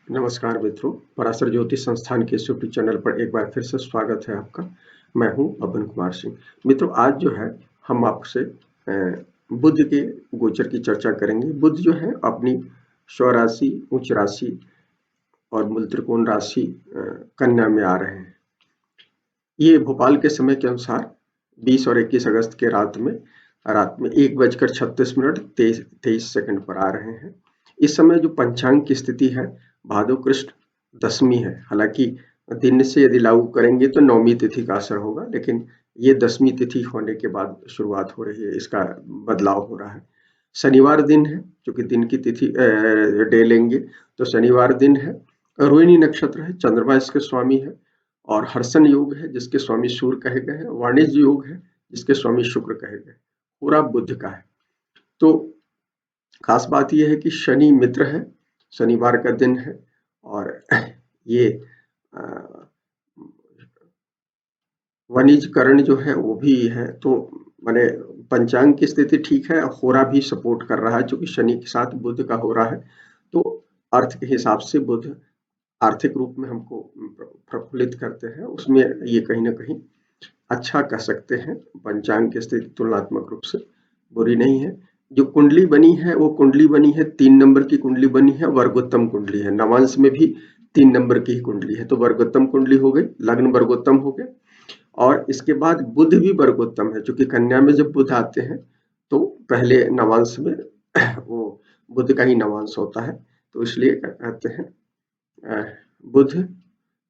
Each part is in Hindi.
नमस्कार मित्रों, पराशर ज्योतिष संस्थान के इस यूट्यूब चैनल पर एक बार फिर से स्वागत है आपका। मैं हूं अभन कुमार सिंह। मित्रों, आज जो है हम आपसे बुध के गोचर की चर्चा करेंगे। बुध जो है अपनी स्वराशि, उच्च राशि और मूल त्रिकोण राशि कन्या में आ रहे हैं। ये भोपाल के समय के अनुसार 20 और 21 अगस्त के रात में 1:36 23 सेकंड पर आ रहे हैं। इस समय जो पंचांग की स्थिति है, भादो कृष्ण दशमी है। हालांकि दिन से यदि लागू करेंगे तो नौमी तिथि का असर होगा, लेकिन ये दशमी तिथि होने के बाद शुरुआत हो रही है, इसका बदलाव हो रहा है। शनिवार दिन है, क्योंकि दिन की तिथि डे लेंगे तो शनिवार दिन है। रोहिणी नक्षत्र है, चंद्रमा इसके स्वामी है। और हर्षण योग है, जिसके स्वामी सूर्य कहे गए हैं। वाणिज्य योग है, जिसके स्वामी शुक्र कहे गए। पूरा बुध का है। तो खास बात यह है कि शनि मित्र है, शनिवार का दिन है। और ये वणिजकरण जो है वो भी है। तो माने पंचांग की स्थिति ठीक है, होरा भी सपोर्ट कर रहा है, क्योंकि शनि के साथ बुध का हो रहा है। तो अर्थ के हिसाब से बुध आर्थिक रूप में हमको प्रफुल्लित करते हैं, उसमें ये कहीं ना कहीं अच्छा कह सकते हैं। पंचांग की स्थिति तुलनात्मक रूप से बुरी नहीं है। जो कुंडली बनी है वो कुंडली बनी है 3 नंबर की कुंडली बनी है, वर्गोत्तम कुंडली है। नवांश में भी 3 नंबर की ही कुंडली है, तो वर्गोत्तम कुंडली हो गई, लग्न वर्गोत्तम हो गए। और इसके बाद बुध भी वर्गोत्तम है, क्योंकि कन्या में जब बुध आते हैं तो पहले नवांश में वो बुध का ही नवांश होता है, तो इसलिए कहते हैं बुध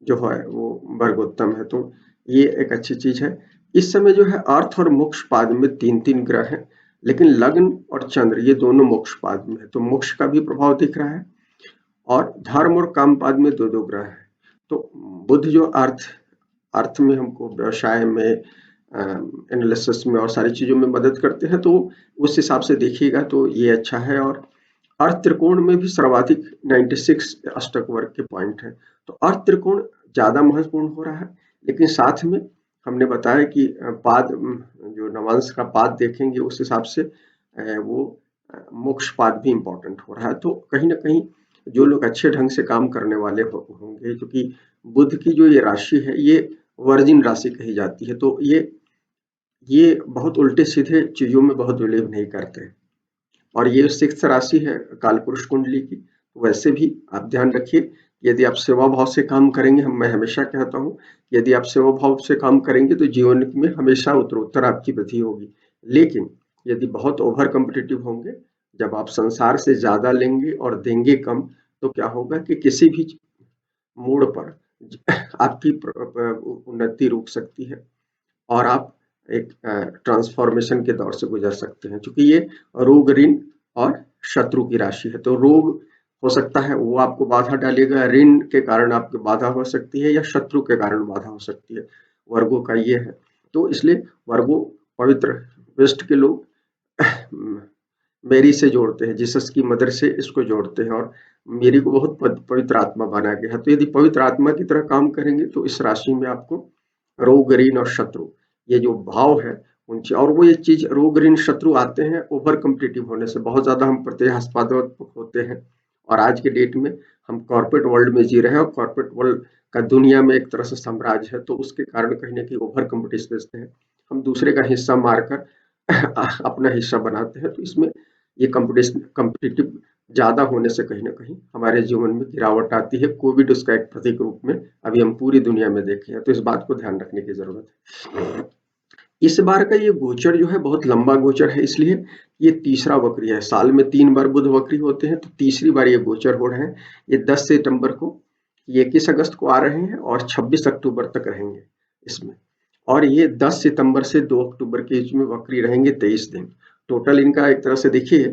जो है वो वर्गोत्तम है। तो ये एक अच्छी चीज है। इस समय जो है अर्थ और मोक्ष पाद में 3-3 ग्रह हैं, लेकिन लग्न और चंद्र ये दोनों मोक्ष पाद में है, तो मोक्ष का भी प्रभाव दिख रहा है। और धर्म और काम पाद में 2-2 ग्रह है। तो बुध जो अर्थ में हमको व्यवसाय में, एनालिसिस में और सारी चीजों में मदद करते हैं, तो उस हिसाब से देखिएगा तो ये अच्छा है। और अर्थ त्रिकोण में भी सर्वाधिक 96 अष्टक वर्ग के पॉइंट है, तो अर्थ त्रिकोण ज्यादा महत्वपूर्ण हो रहा है। लेकिन साथ में हमने बताया कि पाद, जो नवांश का पाद देखेंगे उस हिसाब से वो मोक्ष पाद भी इम्पोर्टेंट हो रहा है। तो कहीं ना कहीं जो लोग अच्छे ढंग से काम करने वाले होंगे, क्योंकि बुध की जो ये राशि है ये वर्जिन राशि कही जाती है, तो ये बहुत उल्टे सीधे चीजों में बहुत बिलीव नहीं करते। और ये 6th राशि है कालपुरुष कुंडली की। वैसे भी आप ध्यान रखिए, यदि आप सेवा भाव से काम करेंगे, मैं हमेशा कहता हूँ, यदि आप सेवा भाव से काम करेंगे तो जीवन में हमेशा उत्तरोत्तर आपकी वृद्धि होगी। लेकिन यदि बहुत ओवर कॉम्पिटिटिव होंगे, जब आप संसार से ज्यादा लेंगे और देंगे कम, तो क्या होगा कि किसी भी मोड़ पर आपकी उन्नति रुक सकती है और आप एक ट्रांसफॉर्मेशन के दौर से गुजर सकते हैं। क्योंकि ये रोग, ऋण और शत्रु की राशि है, तो रोग हो सकता है वो आपको बाधा डालेगा, ऋण के कारण आपको बाधा हो सकती है, या शत्रु के कारण बाधा हो सकती है। वर्गों का ये है। तो इसलिए वर्गों पवित्र वेस्ट के लोग मेरी से जोड़ते हैं, जीसस की मदर से इसको जोड़ते हैं, और मेरी को बहुत पवित्र आत्मा माना गया है। तो यदि पवित्र आत्मा की तरह काम करेंगे तो इस राशि में आपको रोग, ऋण और शत्रु, ये जो भाव है उनसे, और वो ये चीज रोग, ऋण, शत्रु आते हैं ओवर कॉम्पिटिटिव होने से। बहुत ज्यादा हम प्रतिस्पर्धा होते हैं, और आज के डेट में हम कॉर्पोरेट वर्ल्ड में जी रहे हैं, और कॉर्पोरेट वर्ल्ड का दुनिया में एक तरह से साम्राज्य है, तो उसके कारण कहीं ना कहीं ओवर कॉम्पिटिशन है। हम दूसरे का हिस्सा मारकर अपना हिस्सा बनाते हैं, तो इसमें ये कॉम्पिटिटिव ज्यादा होने से कहीं ना कहीं हमारे जीवन में गिरावट आती है। कोविड उसका एक प्रतीक रूप में अभी हम पूरी दुनिया में देखे हैं, तो इस बात को ध्यान रखने की जरूरत है। इस बार का ये गोचर जो है बहुत लंबा गोचर है, इसलिए ये तीसरा वक्री है। साल में 3 बार बुध वक्री होते हैं, तो तीसरी बार ये गोचर हो रहे हैं। ये 10 सितंबर को, 21 अगस्त को आ रहे हैं और 26 अक्टूबर तक रहेंगे इसमें। और ये 10 सितंबर से 2 अक्टूबर के बीच में वक्री रहेंगे 23 दिन। टोटल इनका एक तरह से देखिए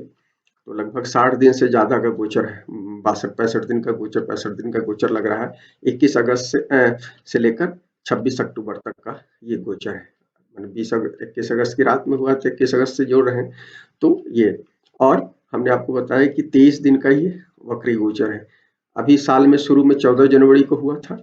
तो लगभग 60 दिन से ज्यादा का गोचर है। 62-65 दिन का गोचर, 65 दिन का गोचर लग रहा है। 21 अगस्त से लेकर 26 अक्टूबर तक का ये गोचर है। 21 अगस्त की रात में हुआ, तो 21 अगस्त से जोड़ रहे हैं तो ये। और हमने आपको बताया कि 23 दिन का ये वक्री गोचर है। अभी साल में शुरू में 14 जनवरी को हुआ था,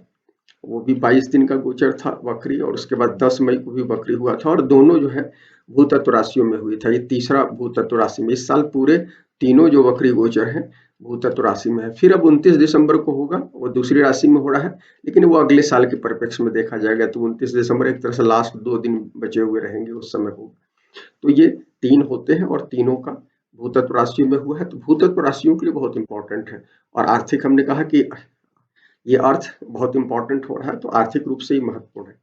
वो भी 22 दिन का गोचर था वक्री, और उसके बाद 10 मई को भी वक्री हुआ था, और दोनों जो है भूतत्व राशियों में हुई था। ये तीसरा भूतत्व राशि में। इस साल पूरे तीनों जो वक्री गोचर हैं भूतत्व राशि में है। फिर अब 29 दिसंबर को होगा, वो दूसरी राशि में हो रहा है, लेकिन वो अगले साल के परिप्रेक्ष्य में देखा जाएगा। तो 29 दिसंबर एक तरह से लास्ट 2 दिन बचे हुए रहेंगे, उस समय होगा। तो ये 3 होते हैं और तीनों का भूतत्व राशियों में हुआ है। तो भूतत्व राशियों के लिए बहुत इंपॉर्टेंट है। और आर्थिक हमने कहा कि ये अर्थ बहुत इंपॉर्टेंट हो रहा है, तो आर्थिक रूप से ही महत्वपूर्ण है।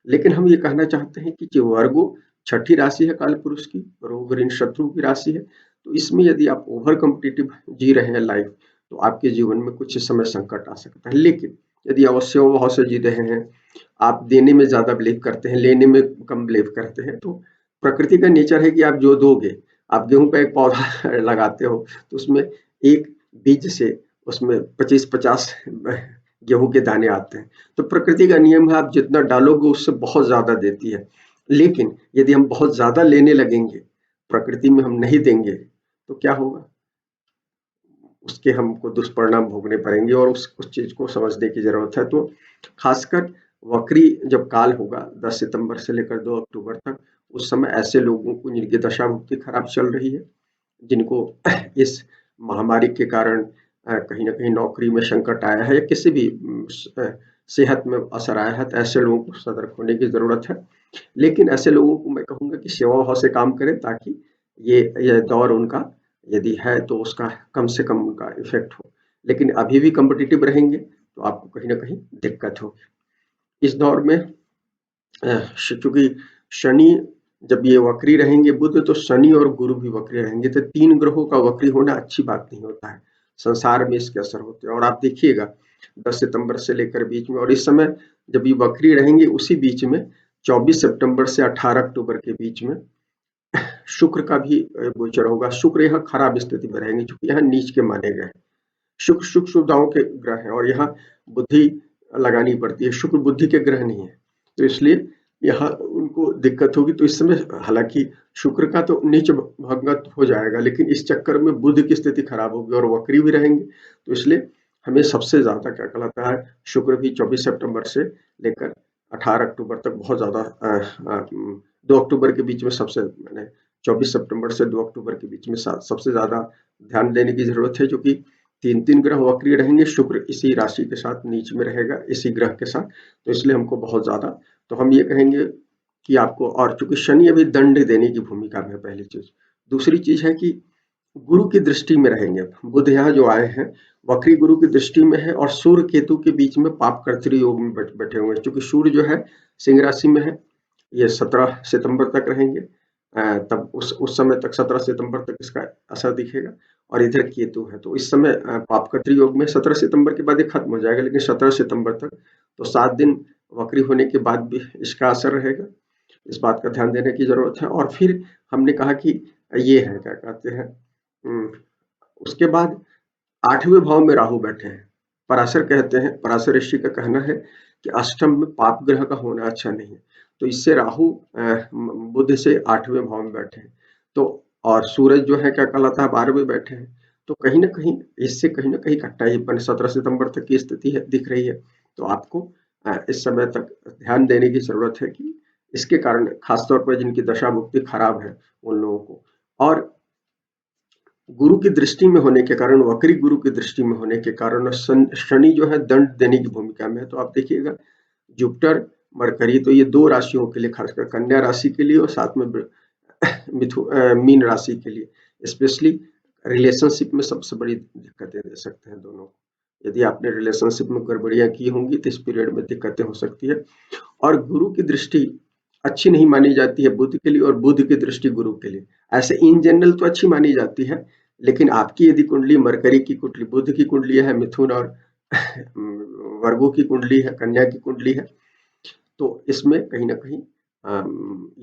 लेकिन हम ये कहना चाहते हैं कि जो वर्गो छठी राशि है काल पुरुष की, रोग ऋण शत्रु की राशि है, तो इसमें यदि आप ओवर कॉम्पिटिटिव जी रहे हैं लाइफ, तो आपके जीवन में कुछ समय संकट आ सकता है। लेकिन यदि अवश्य भाव से जी रहे हैं, आप देने में ज्यादा बिलीव करते हैं, लेने में कम बिलीव करते हैं, तो प्रकृति का नेचर है कि आप जो दोगे, आप गेहूं का एक पौधा लगाते हो, तो उसमें एक बीज से उसमें 25-50 गेहूं के दाने आते हैं। तो प्रकृति का नियम है, आप जितना डालोगे उससे बहुत ज्यादा देती है। लेकिन यदि हम बहुत ज्यादा लेने लगेंगे, प्रकृति में हम नहीं देंगे, तो क्या होगा? उसके हमको दुष्परिणाम भोगने पड़ेंगे और उस चीज को समझने की जरूरत है। तो खासकर वक्री जब काल होगा 10 सितंबर से लेकर 2 अक्टूबर तक, उस समय ऐसे लोगों को जिनकी दशा भुक्ति खराब चल रही है, जिनको इस महामारी के कारण कहीं न कहीं नौकरी में संकट आया है या किसी भी सेहत में असर आया है, तो ऐसे लोगों को सतर्क होने की ज़रूरत है। लेकिन ऐसे लोगों को मैं कहूँगा कि सेवा भाव से काम करें, ताकि ये दौर उनका यदि है तो उसका कम से कम उनका इफ़ेक्ट हो। लेकिन अभी भी कॉम्पिटिटिव रहेंगे तो आपको कहीं न कहीं दिक्कत होगी। इस दौर में चूँकि शनि जब ये वक्री रहेंगे, बुध तो शनि और गुरु भी वक्री रहेंगे, तो 3 ग्रहों का वक्री होना अच्छी बात नहीं होता है। संसार में इसके असर होते हैं और आप देखिएगा 10 सितंबर से लेकर बीच में, और इस समय जब ये वक्री रहेंगे उसी बीच में 24 सितंबर से 18 अक्टूबर के बीच में शुक्र का भी गोचर होगा। शुक्र यहाँ खराब स्थिति में रहेंगे, चूँकि यहाँ नीच के माने गए हैं। शुक्र सुख सुविधाओं के ग्रह हैं और यहाँ बुद्धि लगानी पड़ती है। शुक्र बुद्धि के ग्रह नहीं है, तो इसलिए यहाँ उनको दिक्कत होगी। तो इस समय हालांकि शुक्र का तो नीच भंगत हो जाएगा, लेकिन इस चक्कर में बुध की स्थिति खराब होगी और वक्री भी रहेंगे। तो इसलिए हमें सबसे ज्यादा क्या कहलाता है, शुक्र भी 24 सितंबर से लेकर 18 अक्टूबर तक बहुत ज्यादा 2 अक्टूबर के बीच में सबसे मैंने 24 सितंबर से 2 अक्टूबर के बीच में सबसे ज्यादा ध्यान देने की जरूरत है, क्योंकि 3 ग्रह वक्री रहेंगे। शुक्र इसी राशि के साथ नीच में रहेगा, इसी ग्रह के साथ, तो इसलिए हमको बहुत ज्यादा, तो हम ये कहेंगे कि आपको, और चूंकि शनि अभी दंड देने की भूमिका में है, पहली चीज। दूसरी चीज है कि गुरु की दृष्टि में रहेंगे। बुध यहाँ जो आए हैं वक्री गुरु की दृष्टि में है और सूर्य केतु के बीच में पाप कर्तृ योग में बैठे हुए हैं। चूंकि सूर्य जो है सिंह राशि में है, ये 17 सितंबर तक रहेंगे। तब उस समय तक 17 सितंबर तक इसका असर दिखेगा। और इधर केतु है, तो इस समय पाप कर्तृ योग में 17 सितंबर के बाद ये खत्म हो जाएगा, लेकिन 17 सितंबर तक तो 7 दिन वक्री होने के बाद भी इसका असर रहेगा। इस बात का ध्यान देने की जरूरत है। और फिर हमने कहा कि ये है क्या कहते हैं, उसके बाद 8वें भाव में राहु बैठे हैं। पराशर कहते हैं, पराशर ऋषि का कहना है कि अष्टम में पाप ग्रह का होना अच्छा नहीं है। तो इससे राहु बुध से 8वें भाव में बैठे हैं, तो और सूरज जो है क्या कहलाता है 12वें बैठे हैं। तो कहीं ना कहीं इससे कहीं ना कहीं खट्टाईपन 17 सितंबर तक की स्थिति है, दिख रही है। तो आपको इस समय तक ध्यान देने की जरूरत है कि इसके कारण खासतौर पर जिनकी दशा भुक्ति खराब है उन लोगों को, और गुरु की दृष्टि में होने के कारण, वक्री गुरु की दृष्टि में होने के कारण शनि जो है दंड देने की भूमिका में है। तो आप देखिएगा जुपिटर मरकरी, तो ये 2 राशियों के लिए, खासकर कन्या राशि के लिए और साथ में मीन राशि के लिए स्पेशली रिलेशनशिप में सबसे बड़ी दिक्कतें दे सकते हैं दोनों। यदि आपने रिलेशनशिप में गड़बड़ियां की होंगी तो इस पीरियड में दिक्कतें हो सकती है। और गुरु की दृष्टि अच्छी नहीं मानी जाती है बुध के लिए, और बुध की दृष्टि गुरु के लिए ऐसे इन जनरल तो अच्छी मानी जाती है, लेकिन आपकी यदि कुंडली मरकरी की कुंडली, बुध की कुंडली है, मिथुन और वर्गों की कुंडली है, कन्या की कुंडली है, तो इसमें कहीं ना कहीं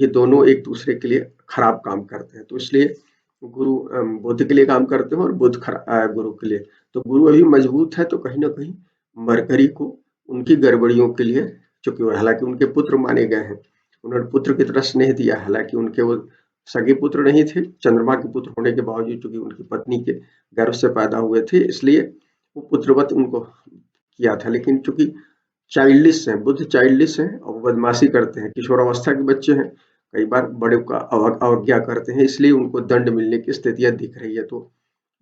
ये दोनों एक दूसरे के लिए खराब काम करते हैं। तो इसलिए गुरु बुध के लिए काम करते हैं और बुध गुरु के लिए। तो गुरु अभी मजबूत है, तो कहीं ना कहीं मरकरी को उनकी गड़बड़ियों के लिए, चूंकि हालांकि उनके पुत्र माने गए हैं, उन्होंने पुत्र की तरह स्नेह दिया, हालांकि उनके वो सगे पुत्र नहीं थे, चंद्रमा के पुत्र होने के बावजूद चूंकि उनकी पत्नी के गर्भ से पैदा हुए थे, इसलिए वो पुत्रवत उनको किया था। लेकिन चूंकि चाइल्डिश हैं, बुध चाइल्डिश हैं और बदमाशी करते हैं, किशोरावस्था के बच्चे हैं, कई बार बड़े का अवज्ञा करते हैं, इसलिए उनको दंड मिलने की स्थितियां दिख रही है। तो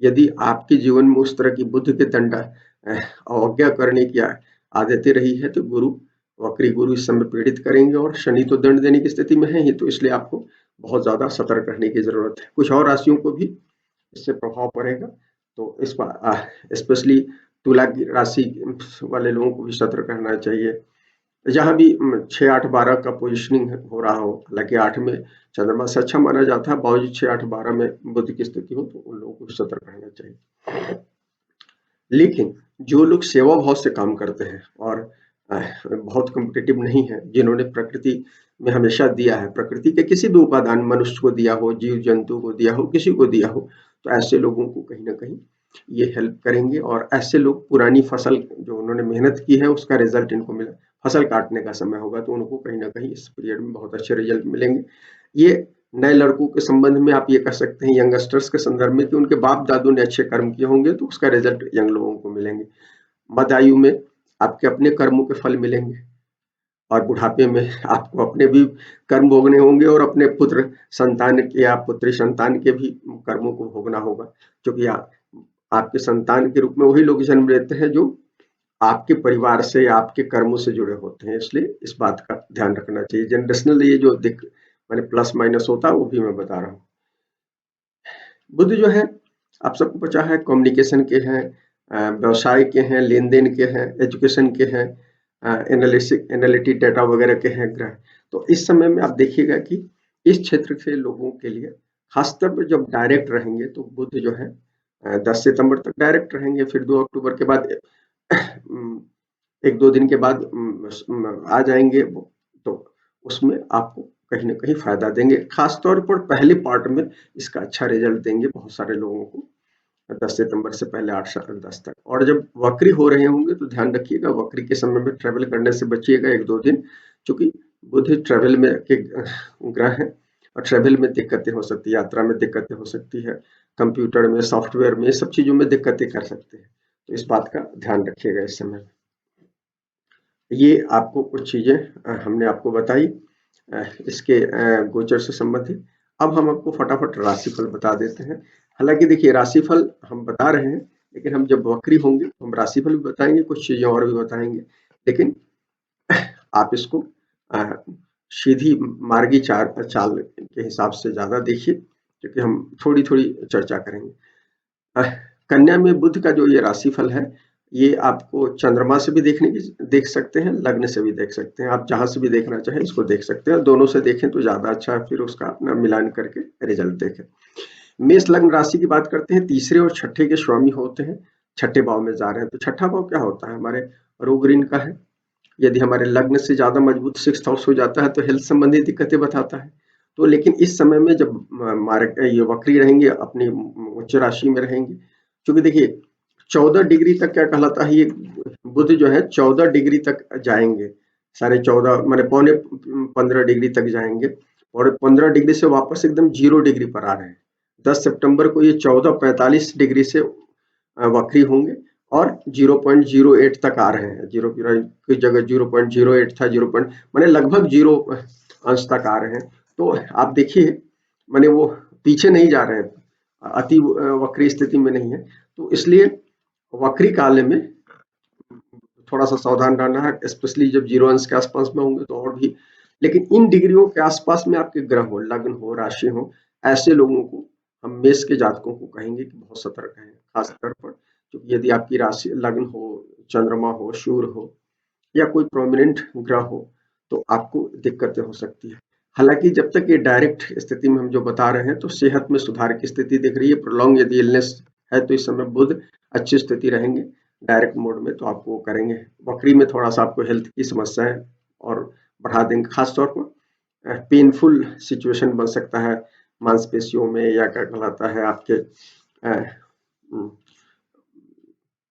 यदि आपके जीवन में उस तरह की बुध के दंड अवज्ञा करने की आदतें रही है तो वक्री गुरु इस समय पीड़ित करेंगे, और शनि तो दंड देने की स्थिति में है ही, तो इसलिए आपको बहुत ज्यादा सतर्क रहने की जरूरत है। कुछ और राशियों को भी इससे प्रभाव पड़ेगा, तो इस पर स्पेशली तुला की राशि वाले लोगों को भी सतर्क रहना चाहिए। जहाँ भी 6, 8, 12 का पोजिशनिंग हो रहा हो, हालांकि 8 में चंद्रमा से अच्छा माना जाता है, बावजूद 6, 8, 12 में बुध की स्थिति हो तो उन लोगों को सतर्क रहना चाहिए। लेकिन जो लोग सेवा भाव से काम करते हैं और बहुत कॉम्पिटिटिव नहीं है, जिन्होंने प्रकृति में हमेशा दिया है, प्रकृति के किसी भी उपादान मनुष्य को दिया हो, जीव जंतु को दिया हो, किसी को दिया हो, तो ऐसे लोगों को कहीं ना कहीं ये हेल्प करेंगे, और ऐसे लोग पुरानी फसल जो उन्होंने मेहनत की है उसका रिजल्ट इनको मिला, फसल काटने का समय होगा तो उनको कहीं ना कहीं इस पीरियड में बहुत अच्छे रिजल्ट मिलेंगे। ये नए लड़कों के संबंध में आप ये कह सकते हैं, यंगस्टर्स के संदर्भ में, कि उनके बाप दादू ने अच्छे कर्म किए होंगे तो उसका रिजल्ट यंग लोगों को मिलेंगे। मध्यायु में आपके अपने कर्मों के फल मिलेंगे, और बुढ़ापे में आपको अपने भी कर्म भोगने होंगे और अपने पुत्र संतान के या पुत्री संतान के भी कर्मों को भोगना होगा, क्योंकि आपके संतान के रूप में वही लोग जन्म लेते हैं जो आपके परिवार से या आपके कर्मों से जुड़े होते हैं, इसलिए इस बात का ध्यान रखना चाहिए। जनरेशनल ये जो मैंने प्लस माइनस होता है वो भी मैं बता रहा हूँ। बुध जो है आप सबको पता है कम्युनिकेशन के हैं, व्यवसाय के हैं, लेन देन के हैं, एजुकेशन के हैं, एनालिटिक डाटा वगैरह के हैं ग्रह। तो इस समय में आप देखिएगा कि इस क्षेत्र के लोगों के लिए खासतौर पर जब डायरेक्ट रहेंगे तो बुध जो है 10 सितंबर तक डायरेक्ट रहेंगे, फिर 2 अक्टूबर के बाद 1-2 दिन के बाद आ जाएंगे वो, तो उसमें आपको कहीं ना कहीं फायदा देंगे, खासतौर पर पहले पार्ट में इसका अच्छा रिजल्ट देंगे बहुत सारे लोगों को 10 सितंबर से पहले 8 से 10 तक। और जब वक्री हो रहे होंगे तो ध्यान रखिएगा, वक्री के समय में ट्रेवल करने से बचिएगा 1-2 दिन, क्योंकि बुध ट्रेवल में के ग्रह है और ट्रेवल में दिक्कतें हो सकती है, यात्रा में दिक्कतें हो सकती है, कंप्यूटर में, सॉफ्टवेयर में, सब चीजों में दिक्कतें कर सकते हैं, तो इस बात का ध्यान रखिएगा इस समय। ये आपको कुछ चीजें हमने आपको बताई इसके गोचर से संबंधित। अब हम आपको फटाफट राशिफल बता देते हैं। हालांकि देखिए राशिफल हम बता रहे हैं, लेकिन हम जब वक्री होंगे तो हम राशिफल भी बताएंगे, कुछ चीजें और भी बताएंगे, लेकिन आप इसको सीधी मार्गी चाल के हिसाब से ज्यादा देखिए, क्योंकि हम थोड़ी थोड़ी चर्चा करेंगे। कन्या में बुध का जो ये राशिफल है, ये आपको चंद्रमा से भी देख सकते हैं, लग्न से भी देख सकते हैं, आप जहां से भी देखना चाहें इसको देख सकते हैं, दोनों से देखें तो ज्यादा अच्छा है, फिर उसका अपना मिलान करके रिजल्ट देखें। मेष लग्न राशि की बात करते हैं, तीसरे और छठे के स्वामी होते हैं, छठे भाव में जा रहे हैं, तो छठा भाव क्या होता है, हमारे रोग ऋण का है। यदि हमारे लग्न से ज्यादा मजबूत 6th हाउस हो जाता है तो हेल्थ संबंधी दिक्कतें बताता है। तो लेकिन इस समय में जब ये वक्री रहेंगे, अपनी उच्च राशि में रहेंगे, क्योंकि देखिए 14 डिग्री तक क्या कहलाता है, ये बुध जो है 14 डिग्री तक जाएंगे, 14.5 माने पौने 15 डिग्री तक जाएंगे, और 15 डिग्री से वापस एकदम 0 डिग्री पर आ रहे हैं। 10 सितंबर को ये 14:45 डिग्री से वक्री होंगे और 0.08 तक आ रहे हैं, 0 की जगह 0.08 था, 0 माने लगभग 0 अंश तक आ रहे हैं। तो आप देखिए माने वो पीछे नहीं जा रहे हैं, अति वक्री स्थिति में नहीं है, तो इसलिए वक्री काल में थोड़ा सा सावधान रहना है, स्पेशली जब 0 अंश के आसपास में होंगे तो और भी। लेकिन इन डिग्रियों के आसपास में आपके ग्रह हो, लग्न हो, राशि हो, ऐसे लोगों को हम मेष के जातकों को कहेंगे कि बहुत सतर्क हैं, खासतौर पर क्योंकि यदि आपकी राशि लग्न हो, चंद्रमा हो, सूर्य हो या कोई प्रोमिनेंट ग्रह हो तो आपको दिक्कतें हो सकती है। हालांकि जब तक ये डायरेक्ट स्थिति में हम जो बता रहे हैं तो सेहत में सुधार की स्थिति दिख रही है, प्रोलॉन्ग यदि इलनेस है तो इस समय बुध अच्छी स्थिति रहेंगे, डायरेक्ट मोड में तो आपको करेंगे। वक्री में थोड़ा सा आपको हेल्थ की समस्याएं और बढ़ा देंगे, खासतौर पर पेनफुल सिचुएशन बन सकता है मांसपेशियों में, या क्या कहलाता है आपके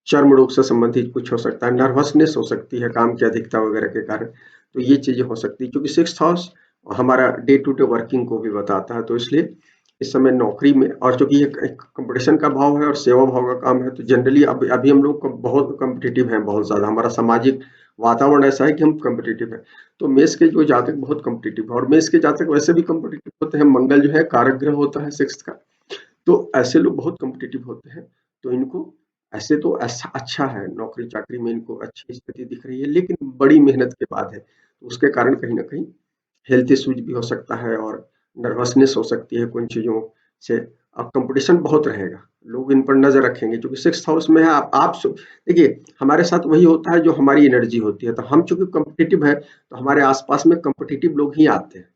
चर्म रोग से संबंधित कुछ हो सकता है, नर्वसनेस हो सकती है काम की अधिकता वगैरह के कारण, तो ये चीजें हो सकती है, क्योंकि 6th हाउस हमारा डे टू डे वर्किंग को भी बताता है, तो इसलिए इस समय नौकरी में, और चूंकि ये एक कंपटीशन का भाव है और सेवा भाव का काम है, तो जनरली अभी हम लोग बहुत कम्पिटिटिव हैं, बहुत ज्यादा हमारा सामाजिक वातावरण ऐसा है कि हम कम्पिटिटिव है। तो मेष के जो जातक बहुत कम्पिटिटिव है, और मेष के जातक वैसे भी कम्पिटिटिव होते हैं, मंगल जो है कारक ग्रह होता है 6th का, तो ऐसे लोग बहुत कॉम्पिटिटिव होते हैं। तो इनको ऐसे तो ऐसा अच्छा है, नौकरी-चाकरी में इनको अच्छी स्थिति दिख रही है, लेकिन बड़ी मेहनत के बाद है। तो उसके कारण कहीं न कहीं हेल्थ इश्यूज भी हो सकता है और नर्वसनेस हो सकती है कुछ चीज़ों से। अब कंपटीशन बहुत रहेगा, लोग इन पर नज़र रखेंगे क्योंकि 6th हाउस में है। देखिए, हमारे साथ वही होता है जो हमारी एनर्जी होती है, तो हम चूँकि कॉम्पिटिटिव हैं, तो हमारे आस-पास में कॉम्पिटिटिव लोग ही आते हैं।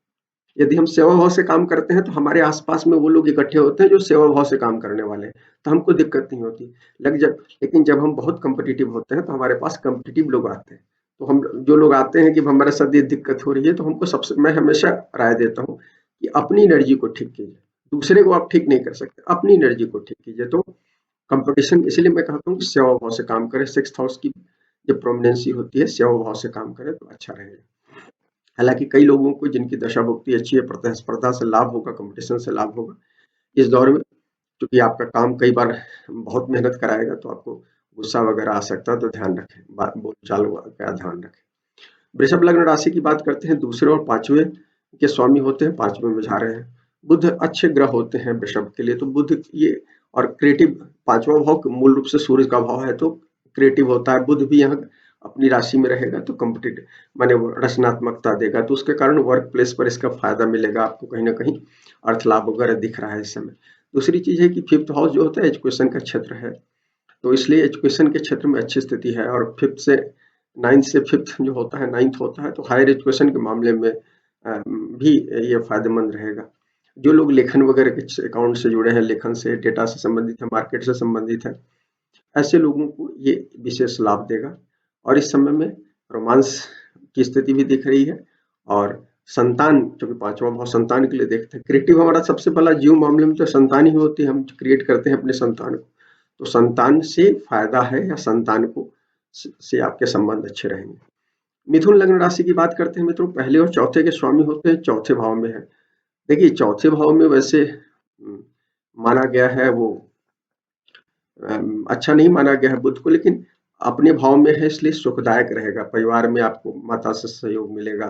यदि हम सेवा भाव से काम करते हैं, तो हमारे आस-पास में वो लोग इकट्ठे होते हैं जो सेवा भाव से काम करने वाले हैं, तो हमको दिक्कत नहीं होती। लेकिन जब हम बहुत कॉम्पिटिटिव होते हैं, तो हमारे पास कॉम्पिटिटिव लोग आते हैं। तो हम जो लोग आते हैं कि हमारे साथ ये दिक्कत हो रही है, तो हमको सबसे मैं हमेशा राय देता हूँ कि अपनी एनर्जी को ठीक कीजिए। दूसरे को आप ठीक नहीं कर सकते, अपनी एनर्जी को ठीक कीजिए। तो कंपटीशन इसलिए मैं कहता हूँ कि सेवा भाव से काम करें। 6th हाउस की जो प्रोमिनेंसी होती है, सेवा भाव से काम करें तो अच्छा रहेगा। हालाँकि कई लोगों को जिनकी दशा-भुक्ति अच्छी है, प्रतिस्पर्धा से लाभ होगा, कॉम्पिटिशन से लाभ होगा। इस दौर में क्योंकि आपका काम कई बार बहुत मेहनत कराएगा, तो आपको गुस्सा वगैरह आ सकता है, तो ध्यान रखें, बात बोलचाल का ध्यान रखें। वृषभ लग्न राशि की बात करते हैं, दूसरे और पांचवें के स्वामी होते हैं, पांचवें में जा रहे हैं। बुध अच्छे ग्रह होते हैं वृषभ के लिए, तो बुध ये और क्रिएटिव, पांचवा भाव मूल रूप से सूर्य का भाव है, तो क्रिएटिव होता है। बुध भी यहाँ अपनी राशि में रहेगा तो कॉम्पिटिटिव माने वो रचनात्मकता देगा, तो उसके कारण वर्क प्लेस पर इसका फायदा मिलेगा आपको, कहीं ना कहीं अर्थ लाभ वगैरह दिख रहा है इस समय। दूसरी चीज है कि 5th हाउस जो होता है एजुकेशन का क्षेत्र है, तो इसलिए एजुकेशन के क्षेत्र में अच्छी स्थिति है। और 9th से 5th जो होता है, 9th होता है, तो हायर एजुकेशन के मामले में भी ये फायदेमंद रहेगा। जो लोग लेखन वगैरह के अकाउंट से जुड़े हैं, लेखन से, डेटा से संबंधित है, मार्केट से संबंधित है, ऐसे लोगों को ये विशेष लाभ देगा। और इस समय में रोमांस की स्थिति भी दिख रही है। और संतान, क्योंकि पांचवा भाव संतान के लिए देखते हैं, क्रिएटिव हमारा सबसे पहला जीव मामले में तो संतान ही होती है, हम क्रिएट करते हैं अपने संतान को। तो संतान से फायदा है, या संतान को से आपके संबंध अच्छे रहेंगे। मिथुन लग्न राशि की बात करते हैं मित्रों, पहले और चौथे के स्वामी होते हैं, चौथे भाव में है। देखिए, चौथे भाव में वैसे माना गया है वो अच्छा नहीं माना गया है बुध को, लेकिन अपने भाव में है इसलिए सुखदायक रहेगा। परिवार में आपको माता से सहयोग मिलेगा,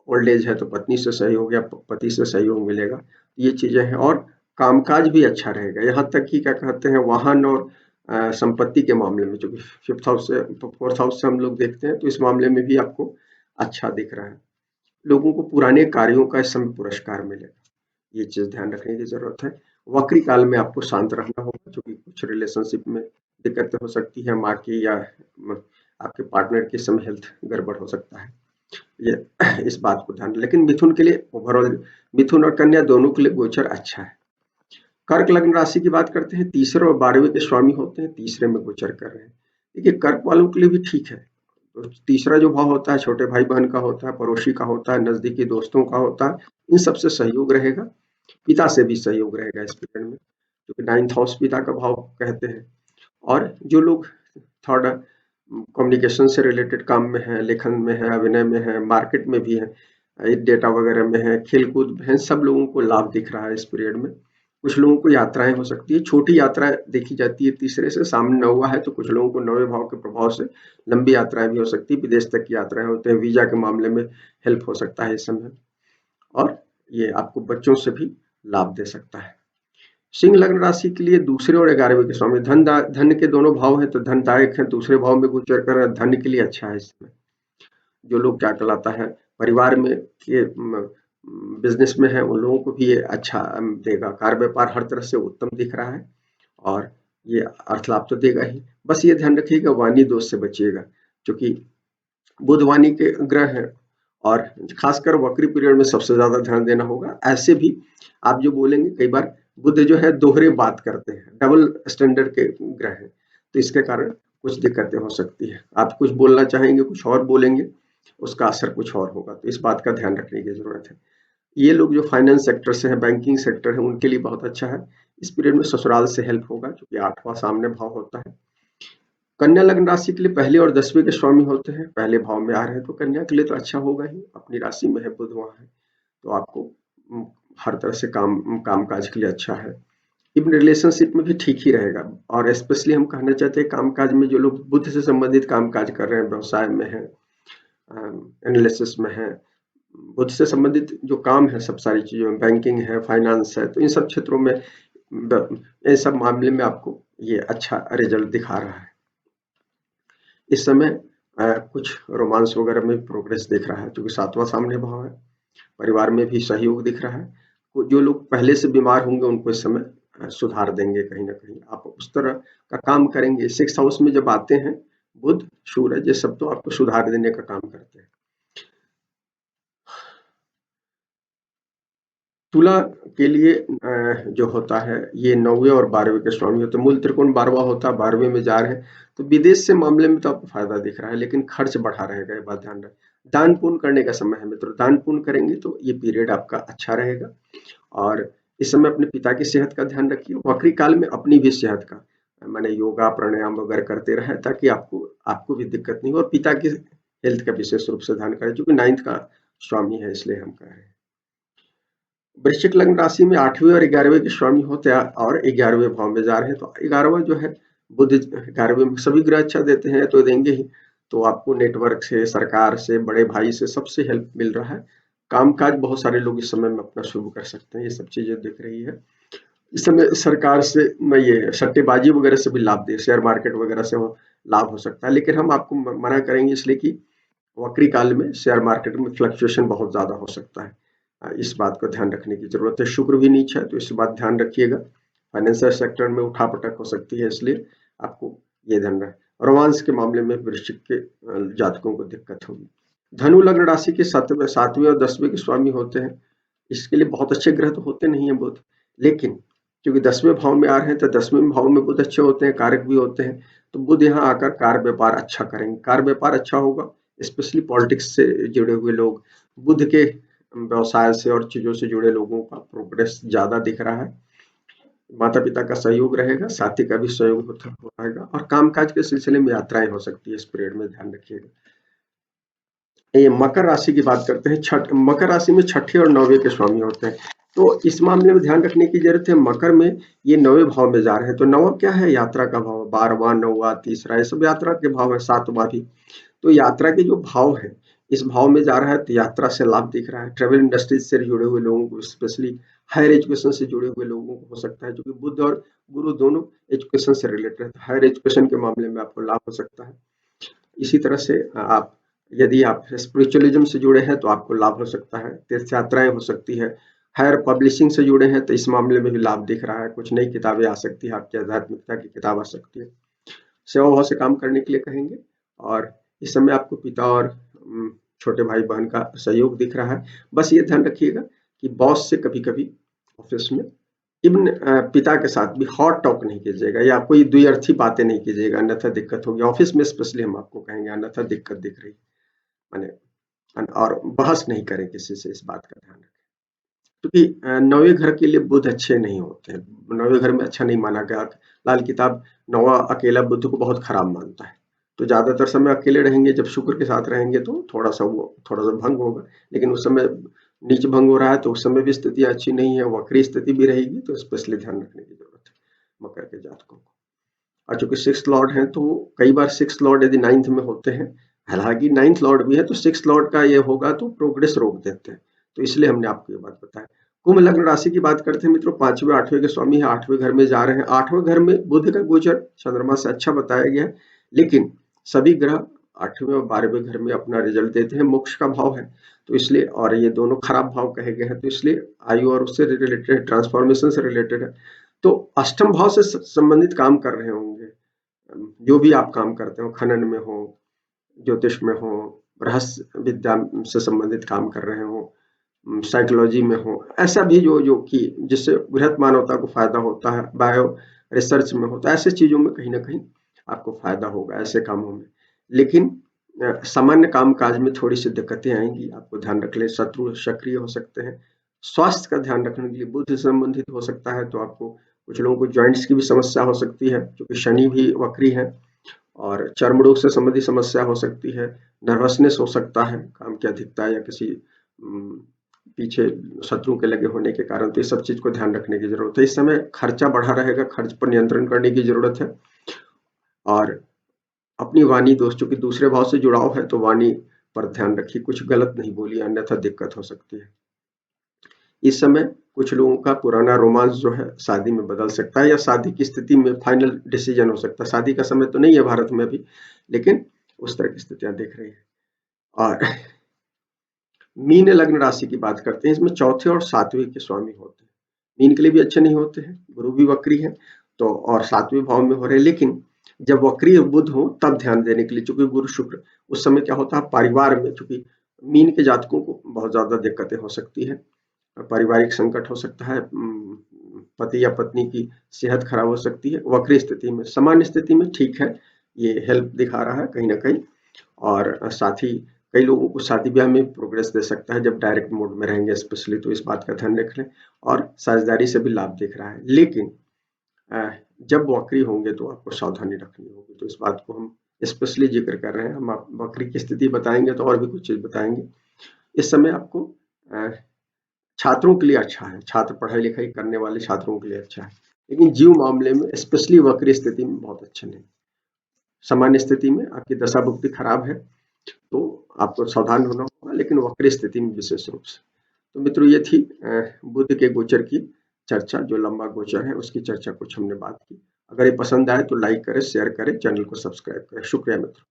ओल्ड एज है तो पत्नी से सहयोग या पति से सहयोग मिलेगा, ये चीजें हैं। और कामकाज भी अच्छा रहेगा, यहाँ तक कि क्या कहते हैं, वाहन और संपत्ति के मामले में, जो 5th हाउस से 4th हाउस से हम लोग देखते हैं, तो इस मामले में भी आपको अच्छा दिख रहा है। लोगों को पुराने कार्यों का इस समय पुरस्कार मिलेगा, ये चीज ध्यान रखने की जरूरत है। वक्री काल में आपको शांत रहना होगा, क्योंकि कुछ रिलेशनशिप में दिक्कतें हो सकती है, माँ की या आपके पार्टनर की समय हेल्थ गड़बड़ हो सकता है, ये इस बात को ध्यान। लेकिन मिथुन के लिए ओवरऑल, मिथुन और कन्या दोनों के लिए गोचर अच्छा है। कर्क लग्न राशि की बात करते हैं, तीसरे और 12वें के स्वामी होते हैं, तीसरे में गोचर कर रहे हैं। देखिए, कर्क वालों के लिए भी ठीक है। तो तीसरा जो भाव होता है, छोटे भाई बहन का होता है, पड़ोसी का होता है, नजदीकी दोस्तों का होता है, इन सबसे सहयोग रहेगा। पिता से भी सहयोग रहेगा इस पीरियड में, क्योंकि 9th हाउस पिता का भाव कहते हैं। और जो लोग थोड़ा कम्युनिकेशन से रिलेटेड काम में है, लेखन में है, अभिनय में है, मार्केट में भी है, डेटा वगैरह में है, खेलकूद में है, सब लोगों को लाभ दिख रहा है इस पीरियड में। कुछ लोगों को यात्राएं हो सकती है, छोटी यात्राएं देखी जाती है तीसरे से, सामने नौवा है तो कुछ लोगों को नौवे भाव के प्रभाव से लंबी यात्राएं भी हो सकती है, विदेश तक की यात्राएं होते हैं, वीजा के मामले में हेल्प हो सकता है इस समय। और ये आपको बच्चों से भी लाभ दे सकता है। सिंह लग्न राशि के लिए दूसरे और 11वें के स्वामी धन के दोनों भाव हैं, तो धनदायक है, दूसरे भाव में गोचर कर रहा है, धन के लिए अच्छा है इसमें। जो लोग क्या कहलाता है, परिवार में के बिजनेस में है, उन लोगों को भी ये अच्छा देगा। कार्य व्यापार हर तरह से उत्तम दिख रहा है, और ये अर्थ लाभ तो देगा ही। बस ये ध्यान रखिएगा, वाणी दोष से बचिएगा, क्योंकि बुध वाणी के ग्रह है, और खासकर वक्री पीरियड में सबसे ज्यादा ध्यान देना होगा। ऐसे भी आप जो बोलेंगे, कई बार बुध जो है दोहरे बात करते हैं, डबल स्टैंडर्ड के ग्रह हैं, तो इसके कारण कुछ दिक्कतें हो सकती है। आप कुछ बोलना चाहेंगे, कुछ और बोलेंगे, उसका असर कुछ और होगा, तो इस बात का ध्यान रखने की जरूरत है। ये लोग जो फाइनेंस सेक्टर से है, बैंकिंग सेक्टर है, उनके लिए बहुत अच्छा है। इस पीरियड में ससुराल से हेल्प होगा, क्योंकि 8वां सामने भाव होता है। कन्या लग्न राशि के लिए पहले और 10वें के स्वामी होते हैं, पहले भाव में आ रहे हैं, तो कन्या के लिए तो अच्छा होगा ही, अपनी राशि में है, बुध वहां है, तो आपको हर तरह से कामकाज के लिए अच्छा है। इवन रिलेशनशिप में भी ठीक ही रहेगा। और स्पेशली हम कहना चाहते हैं, कामकाज में जो लोग बुद्ध से संबंधित कामकाज कर रहे हैं, व्यवसाय में है, एनालिसिस में है, बुद्ध से संबंधित जो काम है, सब सारी चीजों में, बैंकिंग है, फाइनेंस है, तो इन सब क्षेत्रों में इन सब मामले में आपको ये अच्छा रिजल्ट दिखा रहा है। इस समय कुछ रोमांस वगैरह में प्रोग्रेस दिख रहा है, क्योंकि 7वां सामने भाव है। परिवार में भी सहयोग दिख रहा है। जो लोग पहले से बीमार होंगे उनको इस समय सुधार देंगे कहीं न कहीं। आप उस तरह का काम करेंगे। 6th हाउस में जब आते हैं बुध, सूरज, ये सब तो आपको सुधार देने का काम करते हैं। तुला के लिए जो होता है ये 9वें और 12वें के स्वामी होते हैं। मूल त्रिकोण 12वां होता है, 12वें में जा रहे हैं, तो विदेश से मामले में तो आपको फायदा दिख रहा है, लेकिन खर्च बढ़ा रहेगा, ये बात ध्यान रखें। दान पुण्य करने का समय है मित्रों, दान पुण्य करेंगे तो ये पीरियड आपका अच्छा रहेगा। और इस समय अपने पिता की सेहत का ध्यान रखिए। वक्री काल में अपनी भी सेहत का, माने योगा प्राणायाम वगैरह करते रहे, ताकि आपको आपको भी दिक्कत नहीं हो, और पिता की हेल्थ का विशेष रूप से ध्यान करें, क्योंकि 9th का स्वामी है, इसलिए हम कह रहे हैं। वृश्चिक लग्न राशि में 8वें और 11वें के स्वामी होते हैं और 11वें भाव में जा रहे हैं, तो 11वां जो है बुध 11वें में, सभी ग्रह अच्छा देते हैं तो देंगे ही। तो आपको नेटवर्क से, सरकार से, बड़े भाई से, सबसे हेल्प मिल रहा है। कामकाज बहुत सारे लोग इस समय में अपना शुरू कर सकते हैं, ये सब चीजें दिख रही है। इस समय सरकार से मैं ये सट्टेबाजी वगैरह से भी लाभ दे, शेयर मार्केट वगैरह से लाभ हो सकता है, लेकिन हम आपको मना करेंगे, इसलिए कि वक्री काल में शेयर मार्केट में फ्लक्चुएशन बहुत ज्यादा हो सकता है। इस बात को ध्यान रखने की जरूरत है। शुक्र भी नीच है, तो इस बात ध्यान रखिएगा। फाइनेंशियल सेक्टर में उठापटक हो सकती है, इसलिए आपको ये ध्यान रखना। रोमांस के मामले में वृश्चिक के जातकों को दिक्कत होगी। धनु लग्न राशि के 7वें और 10वें के स्वामी होते हैं। इसके लिए बहुत अच्छे ग्रह तो होते नहीं है बुध, लेकिन क्योंकि 10वें भाव में आ रहे हैं, तो 10वें भाव में बुध अच्छे होते हैं, कारक भी होते हैं, तो बुध यहाँ आकर कार व्यापार अच्छा करेंगे। कार व्यापार अच्छा होगा, स्पेशली पॉलिटिक्स से जुड़े हुए लोग, बुध के व्यवसाय से और चीजों से जुड़े लोगों का प्रोग्रेस ज्यादा दिख रहा है। माता पिता का सहयोग रहेगा, साथी का भी सहयोग हो रहेगा, और कामकाज के सिलसिले में यात्राएं हो सकती है, इस पीरियड में ध्यान रखिएगा। ये मकर राशि की बात करते हैं। मकर राशि में 6ठे और 9वें के स्वामी होते हैं, तो इस मामले में ध्यान रखने की जरूरत है। मकर में ये 9वें भाव में जा रहे हैं, तो 9वां क्या है, यात्रा का भाव। 12वां, 9वां, तीसरा, ये सब यात्रा के भाव है। 7वां भी, तो यात्रा के जो भाव है, इस भाव में जा रहा है, तो यात्रा से लाभ दिख रहा है। ट्रेवल इंडस्ट्रीज से जुड़े हुए लोगों को, स्पेशली हायर एजुकेशन से जुड़े हुए लोगों को हो सकता है, क्योंकि बुध और गुरु दोनों एजुकेशन से रिलेटेड है, हायर एजुकेशन के मामले में आपको लाभ हो सकता है। इसी तरह से आप, यदि आप स्पिरिचुअलिज्म से जुड़े हैं तो आपको लाभ हो सकता है। तीर्थ यात्राएं हो सकती है। हायर पब्लिशिंग से जुड़े हैं तो इस मामले में भी लाभ दिख रहा है। कुछ नई किताबें आ सकती है, आपकी आध्यात्मिकता की किताब आ सकती है। सेवा भाव से काम करने के लिए कहेंगे, और इस समय आपको पिता और छोटे भाई बहन का सहयोग दिख रहा है। बस ये ध्यान रखिएगा कि बॉस से कभी कभी ऑफिस में, इवन पिता के साथ भी हॉट टॉक नहीं कीजिएगा, या कोई द्विअर्थी बातें नहीं कीजिएगा, अन्यथा दिक्कत होगी। ऑफिस में स्पेशली हम आपको कहेंगे, अन्यथा दिक्कत दिख रही माने, और बहस नहीं करें किसी से, इस बात का ध्यान रखें। क्योंकि 9वें घर के लिए बुध अच्छे नहीं होते हैं, 9वें घर में अच्छा नहीं माना गया। लाल किताब 9वां अकेला बुध को बहुत खराब मानता है, तो ज्यादातर समय अकेले रहेंगे। जब शुक्र के साथ रहेंगे तो थोड़ा सा भंग होगा, लेकिन उस समय नीच भंग हो रहा है, तो उस समय भी स्थिति अच्छी नहीं है, वक्री स्थिति भी रहेगी, तो स्पेशली ध्यान रखने की जरूरत है मकर के जातकों को। और चूंकि 6th लॉर्ड है, तो कई बार 6th लॉर्ड यदि 9th में होते हैं, हालांकि 9th लॉर्ड भी है, तो 6th लॉर्ड का ये होगा तो प्रोग्रेस रोक देते हैं, तो इसलिए हमने आपको ये बात बताया। कुंभ लग्न राशि की बात करते हैं मित्रों। 5वें 8वें के स्वामी है, 8वें घर में जा रहे हैं। 8वें घर में बुध का गोचर चंद्रमा से अच्छा बताया गया है, लेकिन सभी ग्रह 8वें और 12वें घर में अपना रिजल्ट देते हैं। मोक्ष का भाव है, तो इसलिए, और ये दोनों खराब भाव कहे गए हैं, तो इसलिए आयु और उससे रिलेटेड, ट्रांसफॉर्मेशन से रिलेटेड है। तो अष्टम भाव से संबंधित काम कर रहे होंगे, जो भी आप काम करते हो, खनन में हो, ज्योतिष में हो, रहस्य विद्या से संबंधित काम कर रहे हो, साइकोलॉजी में हो, ऐसा भी जो जो कि जिससे बृहत मानवता को फायदा होता है, बायो रिसर्च में होता है, ऐसे चीजों में कहीं ना कहीं आपको फायदा होगा, ऐसे कामों में। लेकिन सामान्य काम काज में थोड़ी सी दिक्कतें आएंगी, आपको ध्यान रख ले। शत्रु सक्रिय हो सकते हैं। स्वास्थ्य का ध्यान रखने के लिए बुध से संबंधित हो सकता है, तो आपको, कुछ लोगों को जॉइंट्स की भी समस्या हो सकती है, क्योंकि शनि भी वक्री है। और चर्म रोग से संबंधित समस्या हो सकती है। नर्वसनेस हो सकता है, काम की अधिकता, या किसी पीछे शत्रु के लगे होने के कारण, तो इस सब चीज को ध्यान रखने की जरूरत है। इस समय खर्चा बढ़ा रहेगा, खर्च पर नियंत्रण करने की जरूरत है। और अपनी वाणी दोस्त, चूंकि दूसरे भाव से जुड़ाव है, तो वाणी पर ध्यान रखिए, कुछ गलत नहीं बोलिए, अन्यथा दिक्कत हो सकती है। इस समय कुछ लोगों का पुराना रोमांस जो है शादी में बदल सकता है या शादी की स्थिति में फाइनल डिसीजन हो सकता है। शादी का समय तो नहीं है भारत में अभी, लेकिन उस तरह की स्थितियां दिख रही है। और मीन लग्न राशि की बात करते हैं, इसमें चौथे और सातवें के स्वामी होते हैं। मीन के लिए भी अच्छे नहीं होते हैं, गुरु भी वक्री है तो, और सातवें भाव में हो रहे हैं। लेकिन जब वक्री बुध हो तब ध्यान देने के लिए, चूंकि गुरु शुक्र उस समय क्या होता है परिवार में, चूंकि मीन के जातकों को बहुत ज्यादा दिक्कतें हो सकती है, पारिवारिक संकट हो सकता है, पति या पत्नी की सेहत खराब हो सकती है वक्री स्थिति में। सामान्य स्थिति में ठीक है, ये हेल्प दिखा रहा है कहीं ना कहीं। और साथ ही कई लोगों को शादी ब्याह में प्रोग्रेस दे सकता है जब डायरेक्ट मोड में रहेंगे स्पेशली, तो इस बात का ध्यान रख लें। और साझेदारी से भी लाभ दिख रहा है, लेकिन जब वक्री होंगे तो आपको सावधानी रखनी होगी, तो इस बात को हम स्पेशली जिक्र कर रहे हैं। हम आप वक्री की स्थिति बताएंगे तो और भी कुछ चीज बताएंगे। इस समय आपको छात्रों के लिए अच्छा है, छात्र पढ़ाई लिखाई करने वाले छात्रों के लिए अच्छा है, लेकिन जीव मामले में स्पेशली वक्री स्थिति में बहुत अच्छा नहीं। सामान्य स्थिति में आपकी दशा भुक्ति खराब है तो आपको सावधान होना होगा, लेकिन वक्री स्थिति में विशेष रूप से। तो मित्रों ये थी बुध के गोचर की चर्चा, जो लंबा गोचर है उसकी चर्चा कुछ हमने बात की। अगर ये पसंद आए तो लाइक करें, शेयर करें, चैनल को सब्सक्राइब करें। शुक्रिया मित्रों।